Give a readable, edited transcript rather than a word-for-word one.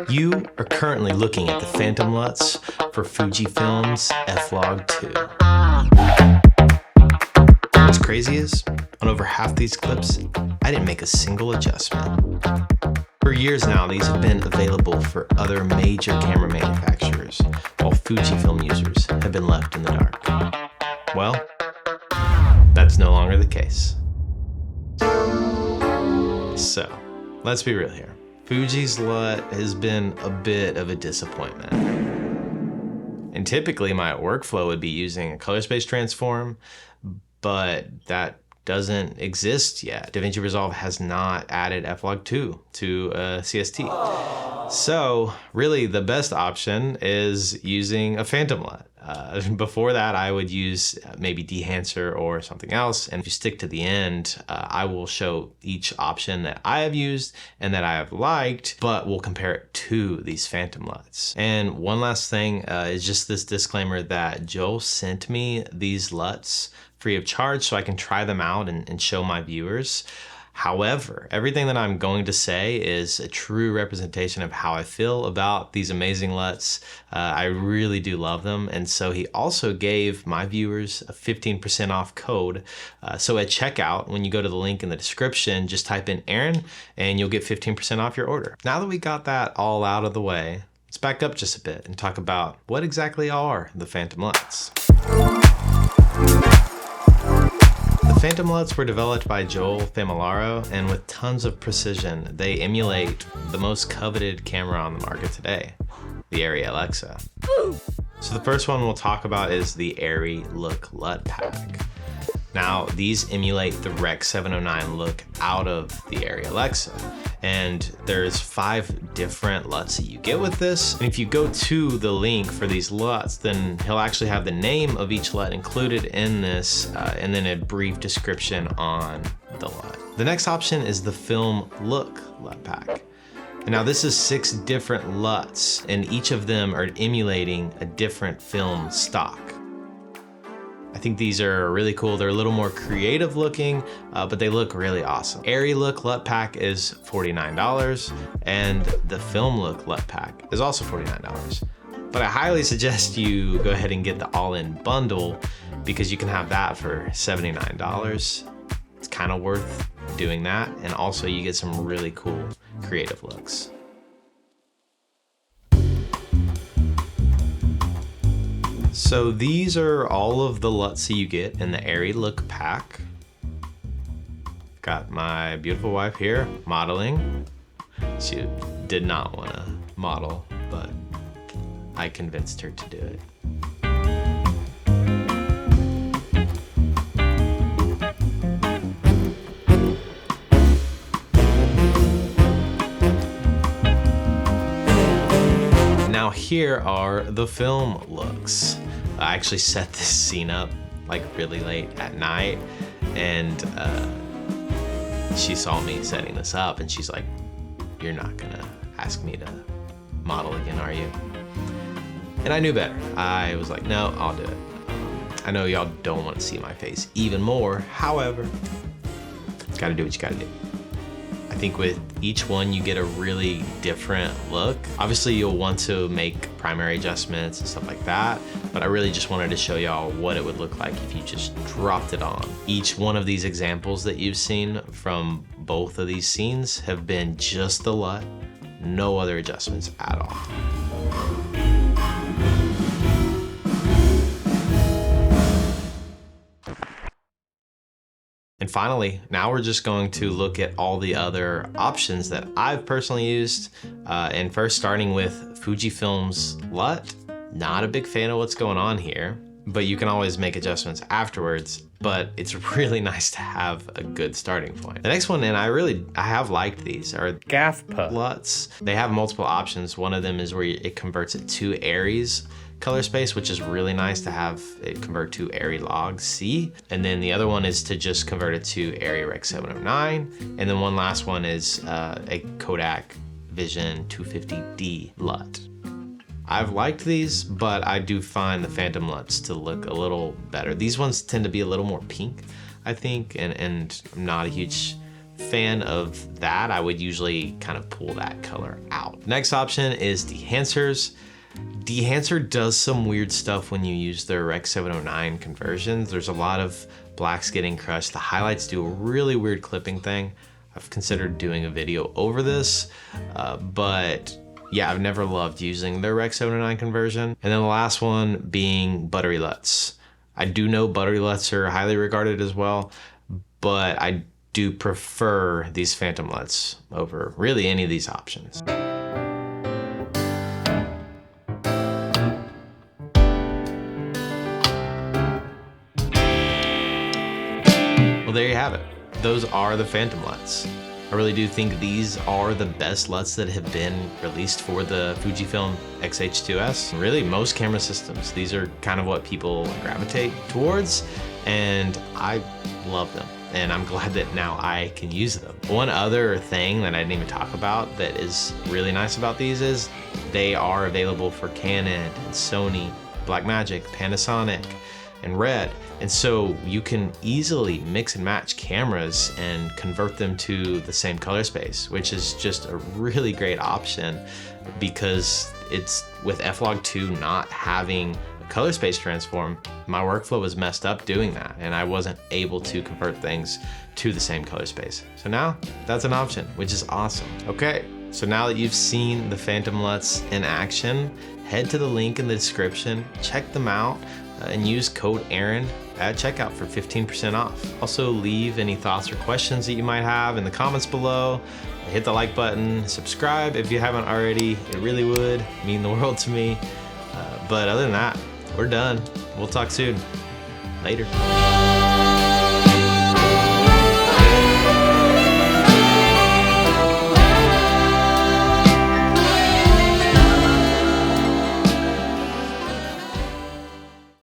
You are currently looking at the Phantom LUTs for Fujifilm's F-Log2. What's crazy is, on over half these clips, I didn't make a single adjustment. For years now, these have been available for other major camera manufacturers, while Fujifilm users have been left in the dark. Well, that's no longer the case. So, let's be real here. Fuji's LUT has been a bit of a disappointment. And typically my workflow would be using a color space transform, but that doesn't exist yet. DaVinci Resolve has not added F-Log2 to CST. So really the best option is using a Phantom LUT. Before that, I would use maybe Dehancer or something else. And if you stick to the end, I will show each option that I have used and that I have liked, but we'll compare it to these Phantom LUTs. And one last thing is just this disclaimer that Joel sent me these LUTs free of charge so I can try them out and show my viewers. However, everything that I'm going to say is a true representation of how I feel about these amazing LUTs. I really do love them. And so he also gave my viewers a 15% off code. So at checkout, when you go to the link in the description, just type in Aaron and you'll get 15% off your order. Now that we got that all out of the way, let's back up just a bit and talk about what exactly are the Phantom LUTs. The Phantom LUTs were developed by Joel Familaro, and with tons of precision, they emulate the most coveted camera on the market today, the ARRI Alexa. So the first one we'll talk about is the ARRI Look LUT Pack. Now, these emulate the Rec 709 look out of the ARRI Alexa. And there's 5 different LUTs that you get with this. And if you go to the link for these LUTs, then he'll actually have the name of each LUT included in this, and then a brief description on the LUT. The next option is the Film Look LUT Pack. And now this is 6 different LUTs, and each of them are emulating a different film stock. I think these are really cool. They're a little more creative looking, but they look really awesome. ARRI Look LUT Pack is $49, and the Film Look LUT Pack is also $49. But I highly suggest you go ahead and get the all-in bundle because you can have that for $79. It's kind of worth doing that, and also you get some really cool creative looks. So these are all of the LUTs that you get in the ARRI Look Pack. Got my beautiful wife here modeling. She did not want to model, but I convinced her to do it. Now here are the film looks. I actually set this scene up like really late at night, and she saw me setting this up and she's like, "You're not gonna ask me to model again, are you?" And I knew better. I was like, "No, I'll do it." I know y'all don't want to see my face even more. However, gotta do what you gotta do. I think with each one you get a really different look. Obviously you'll want to make primary adjustments and stuff like that, but I really just wanted to show y'all what it would look like if you just dropped it on. Each one of these examples that you've seen from both of these scenes have been just the LUT, no other adjustments at all. And finally, now we're just going to look at all the other options that I've personally used. And first starting with Fujifilm's LUT. Not a big fan of what's going on here, but you can always make adjustments afterwards. But it's really nice to have a good starting point. The next one, and I have liked these, are GAFPA LUTs. They have multiple options. One of them is where it converts it to ARRI's color space, which is really nice to have it convert to ARRI Log C. And then the other one is to just convert it to ARRI Rec 709. And then one last one is a Kodak Vision 250D LUT. I've liked these, but I do find the Phantom LUTs to look a little better. These ones tend to be a little more pink, I think, and I'm not a huge fan of that, I would usually kind of pull that color out. Next option is dehancers. Dehancer does some weird stuff when you use their Rec. 709 conversions. There's a lot of blacks getting crushed. The highlights do a really weird clipping thing. I've considered doing a video over this, but yeah, I've never loved using their Rec. 709 conversion. And then the last one being buttery LUTs. I do know buttery LUTs are highly regarded as well, but I do prefer these phantom LUTs over really any of these options. Well, there you have it. Those are the phantom LUTs. I really do think these are the best LUTs that have been released for the Fujifilm XH2S. Really, most camera systems, these are kind of what people gravitate towards, and I love them. And I'm glad that now I can use them. One other thing that I didn't even talk about that is really nice about these is they are available for Canon and Sony, Blackmagic, Panasonic, and Red. And so you can easily mix and match cameras and convert them to the same color space, which is just a really great option because it's with F-Log2 not having a color space transform, my workflow was messed up doing that and I wasn't able to convert things to the same color space. So now that's an option, which is awesome. Okay, so now that you've seen the phantom LUTs in action, head to the link in the description, check them out, and use code Aaron at checkout for 15% off. Also leave any thoughts or questions that you might have in the comments below. Hit the like button, subscribe if you haven't already. It really would mean the world to me. But other than that, we're done. We'll talk soon. Later.